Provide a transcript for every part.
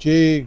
6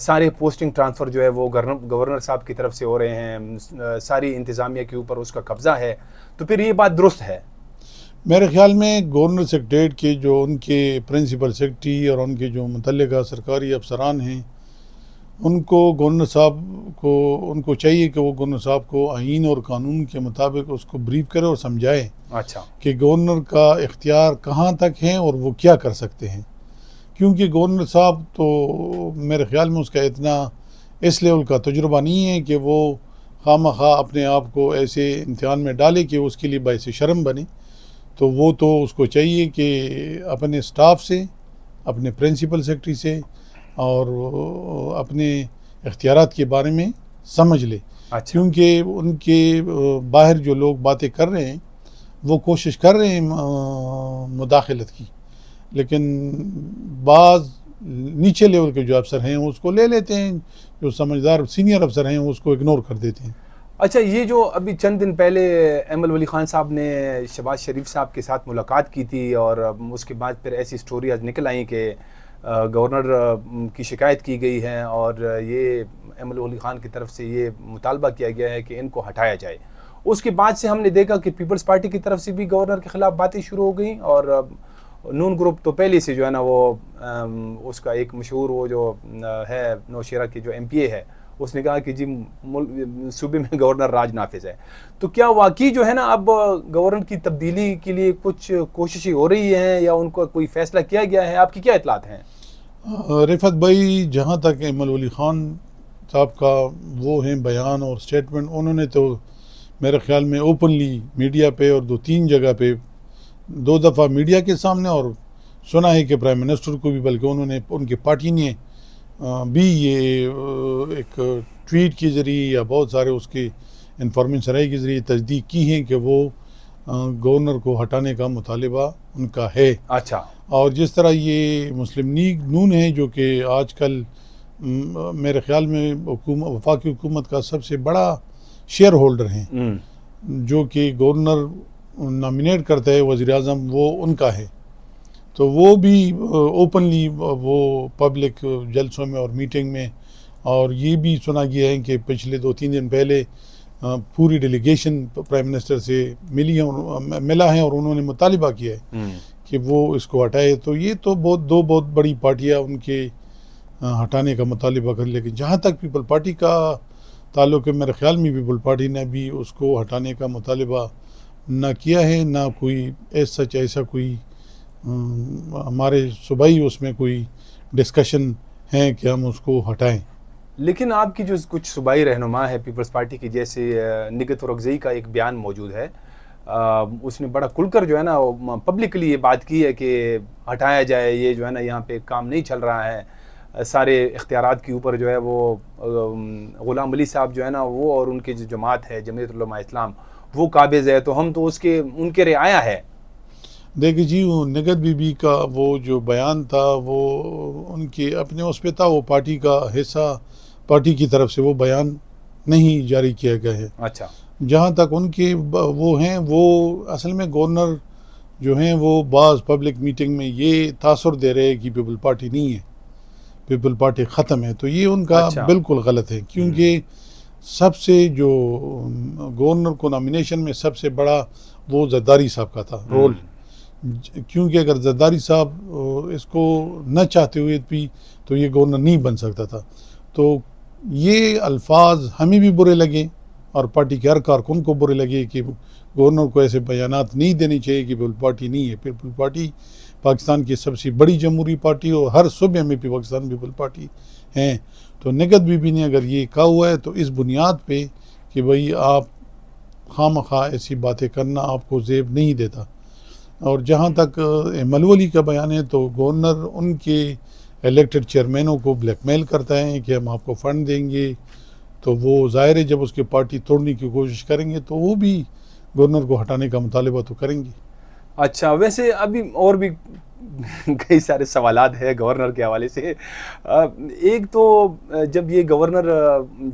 سارے posting transfer جو ہے وہ گورنر صاحب کی طرف سے ہو رہے ہیں، ساری انتظامیہ کے اوپر اس کا قبضہ ہے، تو پھر یہ بات درست ہے؟ میرے خیال میں گورنر سیکریٹریٹ کے جو ان کے پرنسپل سیکرٹری اور ان کے جو متعلقہ سرکاری افسران ہیں، ان کو گورنر صاحب کو ان کو چاہیے کہ وہ گورنر صاحب کو آئین اور قانون کے مطابق اس کو بریف کرے اور سمجھائے اچھا، کہ گورنر کا اختیار کہاں تک ہے اور وہ کیا کر سکتے ہیں. کیونکہ گورنر صاحب تو میرے خیال میں اس کا اتنا اس لیول کا تجربہ نہیں ہے کہ وہ خواہ مخواہ اپنے آپ کو ایسے امتحان میں ڈالے کہ اس کے لیے باعث شرم بنے. تو وہ تو اس کو چاہیے کہ اپنے سٹاف سے، اپنے پرنسپل سیکرٹری سے اور اپنے اختیارات کے بارے میں سمجھ لے. اچھا، کیونکہ ان کے باہر جو لوگ باتیں کر رہے ہیں وہ کوشش کر رہے ہیں مداخلت کی، لیکن بعض نیچے لیول کے جو افسر ہیں اس کو لے لیتے ہیں، جو سمجھدار سینئر افسر ہیں اس کو اگنور کر دیتے ہیں. اچھا، یہ جو ابھی چند دن پہلے ایمل ولی خان صاحب نے شہباز شریف صاحب کے ساتھ ملاقات کی تھی، اور اس کے بعد پھر ایسی سٹوریاں نکل آئیں کہ گورنر کی شکایت کی گئی ہے اور یہ ایمل ولی خان کی طرف سے یہ مطالبہ کیا گیا ہے کہ ان کو ہٹایا جائے. اس کے بعد سے ہم نے دیکھا کہ پیپلز پارٹی کی طرف سے بھی گورنر کے خلاف باتیں شروع ہو گئیں، اور نون گروپ تو پہلے سے جو ہے نا وہ اس کا ایک مشہور وہ جو ہے نوشیرہ کے جو ایم پی اے ہے، اس نے کہا کہ جی صوبے میں گورنر راج نافذ ہے. تو کیا واقعی جو ہے نا اب گورنر کی تبدیلی کے لیے کچھ کوششیں ہو رہی ہیں یا ان کو کوئی فیصلہ کیا گیا ہے؟ آپ کی کیا اطلاعات ہیں؟ رفعت بھائی، جہاں تک ایمل ولی خان صاحب کا وہ ہیں بیان اور سٹیٹمنٹ، انہوں نے تو میرے خیال میں اوپنلی میڈیا پہ اور 2-3 جگہ پہ 2 دفعہ میڈیا کے سامنے، اور سنا ہے کہ پرائم منسٹر کو بھی، بلکہ انہوں نے ان کی پارٹی نے بھی یہ ایک ٹویٹ کے ذریعے یا بہت سارے اس کے انفارمیشن رائے کے ذریعے تصدیق کی ہے کہ وہ گورنر کو ہٹانے کا مطالبہ ان کا ہے. اچھا، اور جس طرح یہ مسلم لیگ نون ہے جو کہ آج کل میرے خیال میں وفاقی حکومت کا سب سے بڑا شیئر ہولڈر ہیں، جو کہ گورنر نامینیٹ کرتا ہے وزیر اعظم، وہ ان کا ہے. تو وہ بھی اوپنلی وہ پبلک جلسوں میں اور میٹنگ میں، اور یہ بھی سنا گیا ہے کہ پچھلے 2-3 دن پہلے پوری ڈیلیگیشن پرائم منسٹر سے ملا ہے اور انہوں نے مطالبہ کیا ہے کہ وہ اس کو ہٹائے. تو یہ تو بہت بڑی پارٹیاں ان کے ہٹانے کا مطالبہ کر. لیکن جہاں تک پیپل پارٹی کا تعلق ہے، میرے خیال میں پیپل پارٹی نے بھی اس کو ہٹانے کا مطالبہ نہ کیا ہے، نہ کوئی ایسا کوئی ہمارے صوبائی اس میں کوئی ڈسکشن ہے کہ ہم اس کو ہٹائیں. لیکن آپ کی جو کچھ صوبائی رہنما ہے پیپلز پارٹی کی، جیسے نگہت اورکزئی کا ایک بیان موجود ہے، اس نے بڑا کھل کر جو ہے نا پبلکلی یہ بات کی ہے کہ ہٹایا جائے، یہ جو ہے نا یہاں پہ کام نہیں چل رہا ہے، سارے اختیارات کے اوپر جو ہے وہ غلام علی صاحب جو ہے نا وہ اور ان کی جو جماعت ہے جمعیت علماء اسلام وہ قابض ہے، تو ہم تو ان کے رعایا ہے. دیکھیے جی، وہ نگہت بی بی کا وہ جو بیان تھا وہ ان کے اپنے اس پہ تھا، وہ پارٹی کا حصہ، پارٹی کی طرف سے وہ بیان نہیں جاری کیا گیا ہے. اچھا، جہاں تک ان کے وہ ہیں، وہ اصل میں گورنر جو ہیں وہ بعض پبلک میٹنگ میں یہ تاثر دے رہے ہیں کہ پیپل پارٹی نہیں ہے، پیپل پارٹی ختم ہے. تو یہ ان کا بالکل غلط ہے، کیونکہ سب سے جو گورنر کو نامینیشن میں سب سے بڑا وہ زرداری صاحب کا تھا رول. کیونکہ اگر زرداری صاحب اس کو نہ چاہتے ہوئے بھی تو یہ گورنر نہیں بن سکتا تھا. تو یہ الفاظ ہمیں بھی برے لگے اور پارٹی کے ہر کارکن کو برے لگے کہ گورنر کو ایسے بیانات نہیں دینے چاہیے کہ پیپل پارٹی نہیں ہے. پیپل پارٹی پاکستان کی سب سے بڑی جمہوری پارٹی اور ہر صوبے میں پاکستان پیپل پارٹی ہیں. تو نگہت بی بی نے اگر یہ کہا ہوا ہے تو اس بنیاد پہ کہ بھئی آپ خواہ مخواہ ایسی باتیں کرنا آپ کو زیب نہیں دیتا. اور جہاں تک ایمل ولی کا بیان ہے تو گورنر ان کے الیکٹڈ چیئرمینوں کو بلیک میل کرتا ہے کہ ہم آپ کو فنڈ دیں گے. تو وہ ظاہر ہے جب اس کی پارٹی توڑنے کی کوشش کریں گے تو وہ بھی گورنر کو ہٹانے کا مطالبہ تو کریں گے. اچھا، ویسے ابھی اور بھی کئی سارے سوالات ہیں گورنر کے حوالے سے. ایک تو جب یہ گورنر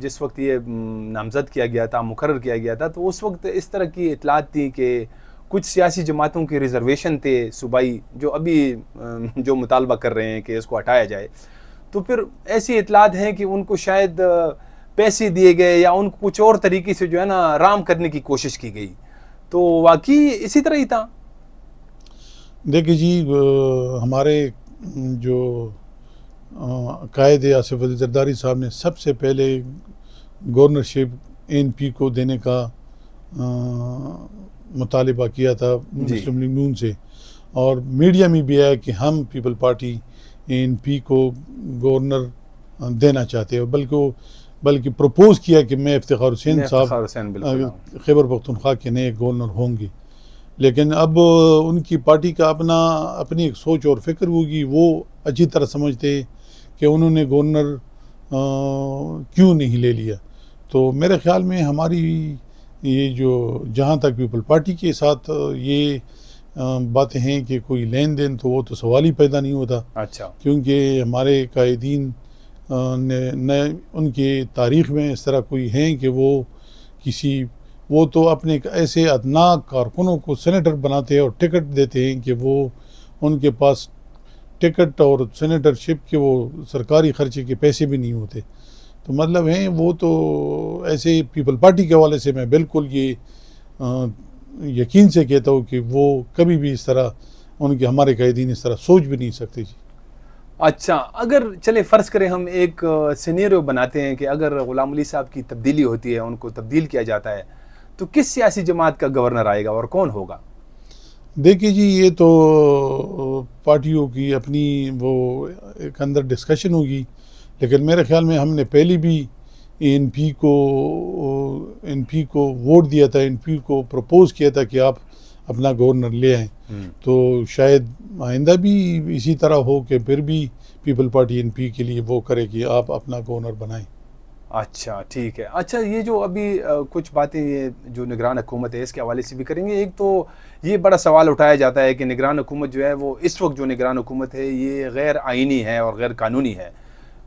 جس وقت یہ نامزد کیا گیا تھا، مقرر کیا گیا تھا، تو اس وقت اس طرح کی اطلاعات تھی کہ کچھ سیاسی جماعتوں کے ریزرویشن تھے صوبائی جو ابھی جو مطالبہ کر رہے ہیں کہ اس کو ہٹایا جائے. تو پھر ایسی اطلاعات ہیں کہ ان کو شاید پیسے دیے گئے یا ان کو کچھ اور طریقے سے جو ہے نا رام کرنے کی کوشش کی گئی. تو واقعی اسی طرح ہی تھا؟ دیکھیے جی، ہمارے جو قائد آصف علی زرداری صاحب نے سب سے پہلے گورنرشپ ANP کو دینے کا مطالبہ کیا تھا مسلم لیگ نون سے، اور میڈیا میں بھی آیا کہ ہم پیپل پارٹی ANP کو گورنر دینا چاہتے ہیں، بلکہ پروپوز کیا کہ میں افتخار حسین صاحب خیبر پختونخوا کے نئے گورنر ہوں گے. لیکن اب ان کی پارٹی کا اپنی ایک سوچ اور فکر ہوگی، وہ اچھی طرح سمجھتے کہ انہوں نے گورنر کیوں نہیں لے لیا. تو میرے خیال میں ہماری یہ جو جہاں تک پیپل پارٹی کے ساتھ یہ باتیں ہیں کہ کوئی لین دین، تو وہ تو سوال ہی پیدا نہیں ہوتا. اچھا. کیونکہ ہمارے قائدین نے ان کے تاریخ میں اس طرح کوئی ہیں کہ وہ تو اپنے ایسے ادنا کارکنوں کو سینیٹر بناتے ہیں اور ٹکٹ دیتے ہیں کہ وہ ان کے پاس ٹکٹ اور سینیٹر شپ کے وہ سرکاری خرچے کے پیسے بھی نہیں ہوتے. تو مطلب ہیں وہ تو ایسے پیپل پارٹی کے حوالے سے میں بالکل یہ یقین سے کہتا ہوں کہ وہ کبھی بھی اس طرح ہمارے قائدین اس طرح سوچ بھی نہیں سکتے جی. اچھا، اگر چلے فرض کریں ہم ایک سینیریو بناتے ہیں کہ اگر غلام علی صاحب کی تبدیلی ہوتی ہے، ان کو تبدیل کیا جاتا ہے، تو کس سیاسی جماعت کا گورنر آئے گا اور کون ہوگا؟ دیکھیے جی، یہ تو پارٹیوں کی اپنی وہ ایک اندر ڈسکشن ہوگی، لیکن میرے خیال میں ہم نے پہلے بھی ANP کو ووٹ دیا تھا، ANP کو پروپوز کیا تھا کہ آپ اپنا گورنر لے آئیں. تو شاید آئندہ بھی اسی طرح ہو کہ پھر بھی پیپل پارٹی ANP کے لیے وہ کرے کہ آپ اپنا گورنر بنائیں. اچھا ٹھیک ہے. اچھا، یہ جو ابھی کچھ باتیں یہ جو نگران حکومت ہے اس کے حوالے سے بھی کریں گے. ایک تو یہ بڑا سوال اٹھایا جاتا ہے کہ نگران حکومت جو ہے وہ اس وقت جو نگران حکومت ہے یہ غیر آئینی ہے اور غیر قانونی ہے،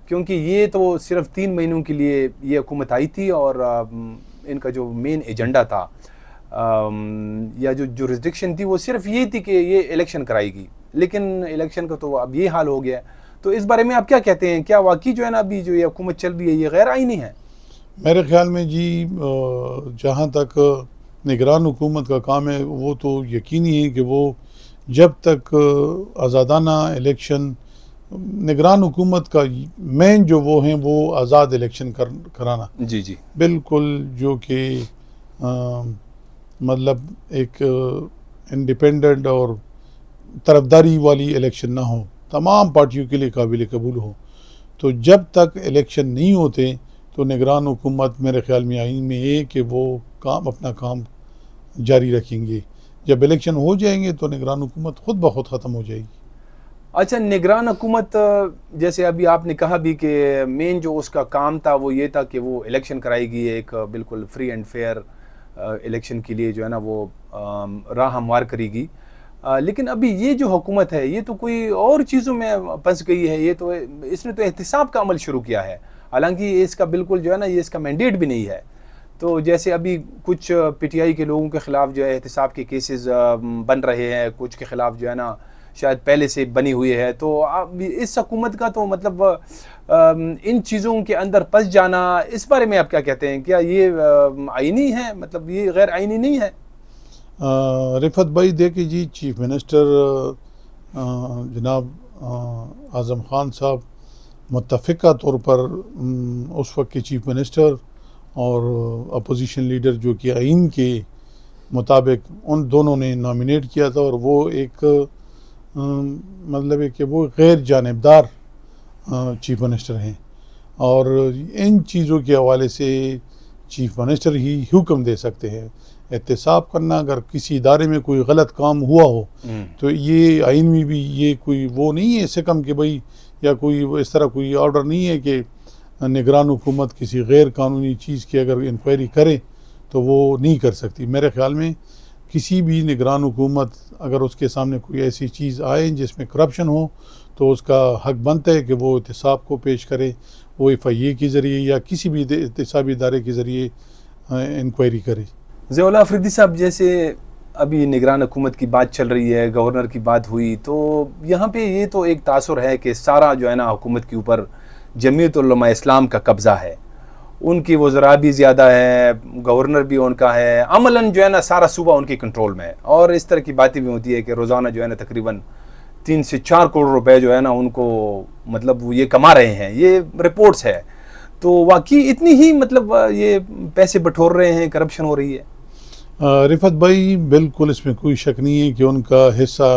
کیونکہ یہ تو صرف 3 مہینوں کے لیے یہ حکومت آئی تھی اور ان کا جو مین ایجنڈا تھا یا جو جورسڈکشن تھی وہ صرف یہ تھی کہ یہ الیکشن کرائے گی، لیکن الیکشن کا تو اب یہ حال ہو گیا ہے. تو اس بارے میں آپ کیا کہتے ہیں؟ کیا واقعی جو ہے نا ابھی جو یہ حکومت چل رہی ہے یہ غیر آئینی ہے؟ میرے خیال میں جی جہاں تک نگران حکومت کا کام ہے وہ تو یقینی ہے کہ وہ جب تک آزادانہ الیکشن، نگران حکومت کا مین جو وہ ہیں وہ آزاد الیکشن کرانا. جی جی بالکل، جو کہ مطلب ایک انڈیپینڈنٹ اور طرفداری والی الیکشن نہ ہو، تمام پارٹیوں کے لیے قابل قبول ہو. تو جب تک الیکشن نہیں ہوتے تو نگران حکومت میرے خیال میں آئین میں ہے کہ وہ اپنا کام جاری رکھیں گے. جب الیکشن ہو جائیں گے تو نگران حکومت خود بخود ختم ہو جائے گی. اچھا، نگران حکومت جیسے ابھی آپ نے کہا بھی کہ مین جو اس کا کام تھا وہ یہ تھا کہ وہ الیکشن کرائے گی، ایک بالکل فری اینڈ فیئر الیکشن کے لیے جو ہے نا وہ راہ ہموار کرے گی. لیکن ابھی یہ جو حکومت ہے یہ تو کوئی اور چیزوں میں پھنس گئی ہے. یہ تو اس نے تو احتساب کا عمل شروع کیا ہے، حالانکہ اس کا بالکل جو ہے نا یہ اس کا مینڈیٹ بھی نہیں ہے. تو جیسے ابھی کچھ PTI کے لوگوں کے خلاف جو ہے احتساب کے کیسز بن رہے ہیں، کچھ کے خلاف جو ہے نا شاید پہلے سے بنی ہوئی ہے. تو اس حکومت کا تو مطلب ان چیزوں کے اندر پھنس جانا، اس بارے میں آپ کیا کہتے ہیں؟ کیا یہ آئینی ہے؟ مطلب یہ غیر آئینی نہیں ہے؟ رفعت بھائی دیکھیں جی، چیف منسٹر جناب اعظم خان صاحب متفقہ طور پر اس وقت کے چیف منسٹر اور اپوزیشن لیڈر جو کہ آئین کے مطابق ان دونوں نے نامینیٹ کیا تھا، اور وہ ایک مطلب ہے کہ وہ غیر جانبدار چیف منسٹر ہیں. اور ان چیزوں کے حوالے سے چیف منسٹر ہی حکم دے سکتے ہیں. احتساب کرنا، اگر کسی ادارے میں کوئی غلط کام ہوا ہو تو یہ آئین میں بھی یہ کوئی وہ نہیں ہے سکم کہ بھائی، یا کوئی اس طرح کوئی آرڈر نہیں ہے کہ نگران حکومت کسی غیر قانونی چیز کی اگر انکوائری کرے تو وہ نہیں کر سکتی. میرے خیال میں کسی بھی نگران حکومت اگر اس کے سامنے کوئی ایسی چیز آئے جس میں کرپشن ہو تو اس کا حق بنتا ہے کہ وہ احتساب کو پیش کرے، وہ FIA کے ذریعے یا کسی بھی احتسابی ادارے کے ذریعے انکوائری کرے. ضیاء اللہ افریدی صاحب، جیسے ابھی نگران حکومت کی بات چل رہی ہے، گورنر کی بات ہوئی، تو یہاں پہ یہ تو ایک تاثر ہے کہ سارا جو ہے نا حکومت کے اوپر جمعیت علماء اسلام کا قبضہ ہے، ان کی وزراء بھی زیادہ ہے، گورنر بھی ان کا ہے، عملاً جو ہے نا سارا صوبہ ان کے کنٹرول میں ہے، اور اس طرح کی باتیں بھی ہوتی ہے کہ روزانہ جو ہے نا تقریباً 3 سے 4 کروڑ روپے جو ہے نا ان کو مطلب وہ یہ کما رہے ہیں، یہ رپورٹس ہے. تو واقعی اتنی ہی مطلب یہ پیسے بٹور رہے ہیں، کرپشن ہو رہی ہے؟ رفعت بھائی بالکل اس میں کوئی شک نہیں ہے کہ ان کا حصہ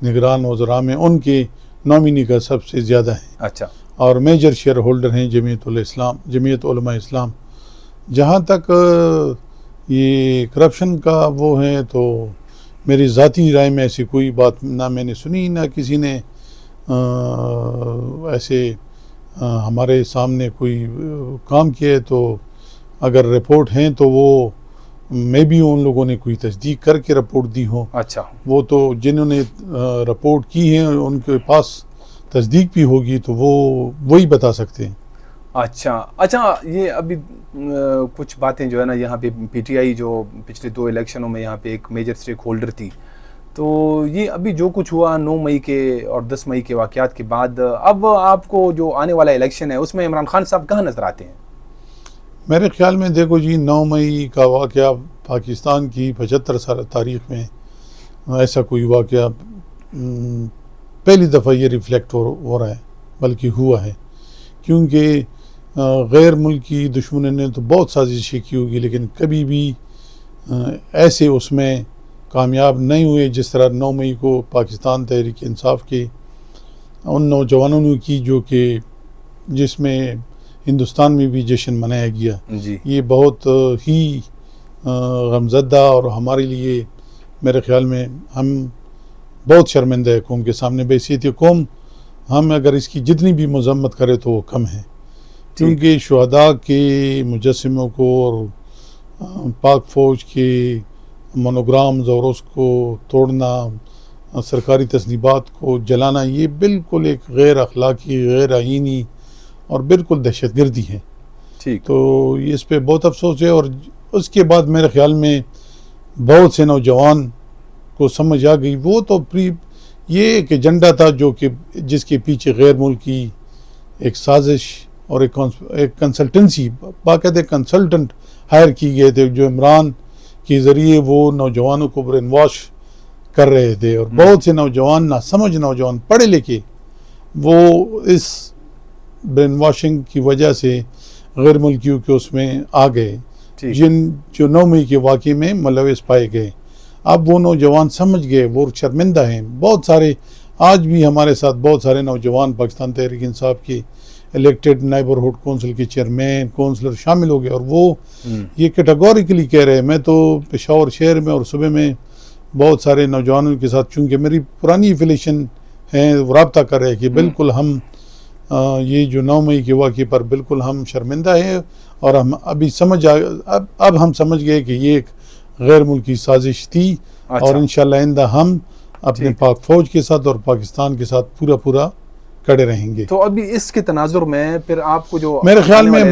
نگران وزراء میں ان کے نامینی کا سب سے زیادہ ہے. اچھا. اور میجر شیئر ہولڈر ہیں جمعیت علماء اسلام. جہاں تک یہ کرپشن کا وہ ہے تو میری ذاتی رائے میں ایسی کوئی بات نہ میں نے سنی، نہ کسی نے ایسے ہمارے سامنے کوئی کام کیا ہے. تو اگر رپورٹ ہیں تو وہ میں بھی ان لوگوں نے کوئی تصدیق کر کے رپورٹ دی ہوں. اچھا. وہ تو جنہوں نے رپورٹ کی ہے ان کے پاس تصدیق بھی ہوگی تو وہ وہی بتا سکتے ہیں. اچھا یہ ابھی کچھ باتیں جو ہے نا یہاں پہ پی ٹی آئی جو پچھلے 2 الیکشنوں میں یہاں پہ ایک میجر سٹیک ہولڈر تھی، تو یہ ابھی جو کچھ ہوا 9 مئی کے اور 10 مئی کے واقعات کے بعد، اب آپ کو جو آنے والا الیکشن ہے اس میں عمران خان صاحب کہاں نظر آتے ہیں؟ میرے خیال میں دیکھو جی، 9 مئی کا واقعہ پاکستان کی 75 سال تاریخ میں ایسا کوئی واقعہ پہلی دفعہ یہ ریفلیکٹ ہو رہا ہے، بلکہ ہوا ہے. کیونکہ غیر ملکی دشمنوں نے تو بہت سازشیں کی ہوگی، لیکن کبھی بھی ایسے اس میں کامیاب نہیں ہوئے جس طرح 9 مئی کو پاکستان تحریک انصاف کے ان نوجوانوں نے کی، جو کہ جس میں ہندوستان میں بھی جشن منایا گیا. جی. یہ بہت ہی غمزدہ اور ہمارے لیے میرے خیال میں ہم بہت شرمندہ ہے قوم کے سامنے. بحیثیت قوم ہم اگر اس کی جتنی بھی مذمت کرے تو وہ کم ہے، کیونکہ شہداء کے مجسموں کو اور پاک فوج کے مونوگرامز اور اس کو توڑنا، سرکاری تصنیفات کو جلانا، یہ بالکل ایک غیر اخلاقی، غیر آئینی اور بالکل دہشت گردی ہے. ٹھیک. تو اس پہ بہت افسوس ہے. اور اس کے بعد میرے خیال میں بہت سے نوجوان کو سمجھ آ گئی. وہ تو یہ ایک ایجنڈا تھا جو کہ جس کے پیچھے غیر ملکی ایک سازش اور ایک کنسلٹنسی، باقاعدہ کنسلٹنٹ ہائر کی گئے تھے جو عمران کے ذریعے وہ نوجوانوں کو برین واش کر رہے تھے. اور بہت سے نوجوان، نہ سمجھ نوجوان، پڑھے لکھے، وہ اس برین واشنگ کی وجہ سے غیر ملکیوں کے اس میں آ گئے، جو 9 مئی کے واقعے میں ملوث پائے گئے. اب وہ نوجوان سمجھ گئے، وہ شرمندہ ہیں. بہت سارے آج بھی ہمارے ساتھ بہت سارے نوجوان پاکستان تحریک انصاف کے الیکٹڈ نیبرہڈ کونسل کے چیئرمین، کونسلر شامل ہو گئے. اور وہ یہ کیٹیگوریکلی کہہ رہے ہیں. میں تو پشاور شہر میں اور صبح میں بہت سارے نوجوانوں کے ساتھ، چونکہ میری پرانی افیلیشن ہے، رابطہ کر رہے ہیں کہ بالکل ہم یہ جو 9 مئی کے واقعے پر بالکل ہم شرمندہ ہیں. اور ہم ابھی اب ہم سمجھ گئے کہ یہ ایک غیر ملکی سازش تھی. اور انشاءاللہ آئندہ ہم اپنے پاک فوج کے ساتھ اور پاکستان کے ساتھ پورا کڑے رہیں گے. تو ابھی اس کے تناظر میں پھر آپ کو جو میرے خیال میں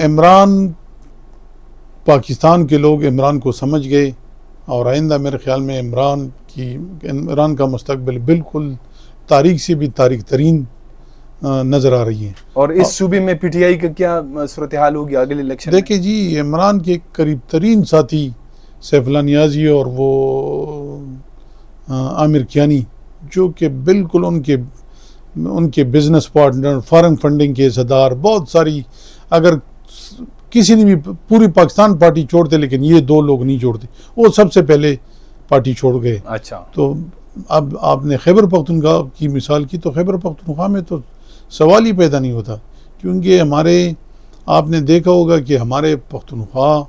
عمران پاکستان کے لوگ عمران کو سمجھ گئے. اور آئندہ میرے خیال میں عمران کا مستقبل بالکل تاریخ سے بھی تاریخ ترین نظر آ رہی ہے. اور اس صوبے میں پی ٹی آئی کا کیا صورتحال ہوگی اگلے الیکشن؟ دیکھیں جی، عمران کے قریب ترین ساتھی سیف اللہ نیازی اور وہ عامر کیانی، جو کہ بالکل ان کے بزنس پارٹنر، فارن فنڈنگ کے صدار، بہت ساری، اگر کسی نے بھی پوری پاکستان پارٹی چھوڑتے لیکن یہ 2 لوگ نہیں چھوڑتے، وہ سب سے پہلے پارٹی چھوڑ گئے. اچھا. تو اب آپ نے خیبر پختونخوا کی مثال کی، تو خیبر پختونخوا میں تو سوال ہی پیدا نہیں ہوتا. کیونکہ آپ نے دیکھا ہوگا کہ ہمارے پختونخوا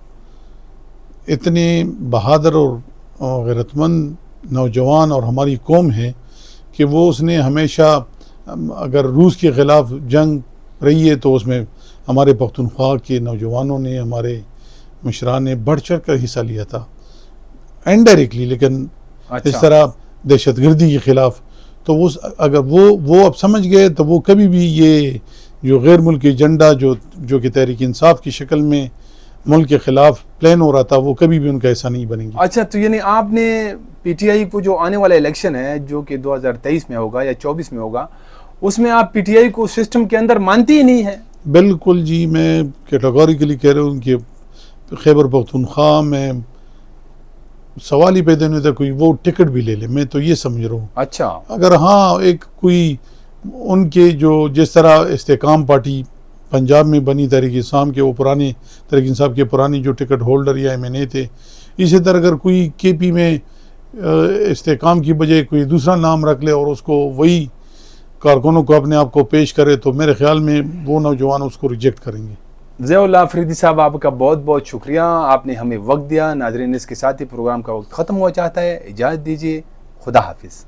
اتنے بہادر اور غیرت مند نوجوان اور ہماری قوم ہے کہ وہ اس نے ہمیشہ، اگر روس کے خلاف جنگ رہی ہے تو اس میں ہمارے پختونخوا کے نوجوانوں نے، ہمارے مشران نے بڑھ چڑھ کر حصہ لیا تھا، انڈائریکٹلی، لیکن اس طرح دہشت گردی کے خلاف. تو اگر وہ اب سمجھ گئے تو وہ کبھی بھی یہ جو غیر ملکی ایجنڈا جو کہ تحریک انصاف کی شکل میں ملک کے خلاف پلان ہو رہا تھا وہ کبھی بھی ان کا ایسا نہیں بنیں گے. اچھا تو یعنی آپ نے پی ٹی آئی کو جو آنے والا الیکشن ہے جو کہ 2023 میں ہوگا یا 24 میں ہوگا اس میں آپ پی ٹی آئی کو سسٹم کے اندر مانتی ہی نہیں ہے؟ بالکل جی, میں کیٹاگوریکلی کہہ رہا ہوں کہ خیبر پختونخوا میں سوال ہی پیدا نہیں ہوتا کوئی وہ ٹکٹ بھی لے لے, میں تو یہ سمجھ رہا ہوں. اچھا اگر ہاں ایک کوئی ان کے جو جس طرح استحکام پارٹی پنجاب میں بنی تحریک انصاف کے وہ پرانے تحریک انصاف کے پرانے جو ٹکٹ ہولڈر یا ایم این اے تھے, اسی طرح اگر کوئی کے پی میں استحکام کی بجائے کوئی دوسرا نام رکھ لے اور اس کو وہی کارکنوں کو اپنے آپ کو پیش کرے تو میرے خیال میں وہ نوجوان اس کو ریجیکٹ کریں گے. ضیاء اللہ افریدی صاحب آپ کا بہت بہت شکریہ, آپ نے ہمیں وقت دیا. ناظرین اس کے ساتھ ہی پروگرام کا وقت ختم ہوا چاہتا ہے, اجازت دیجیے, خدا حافظ.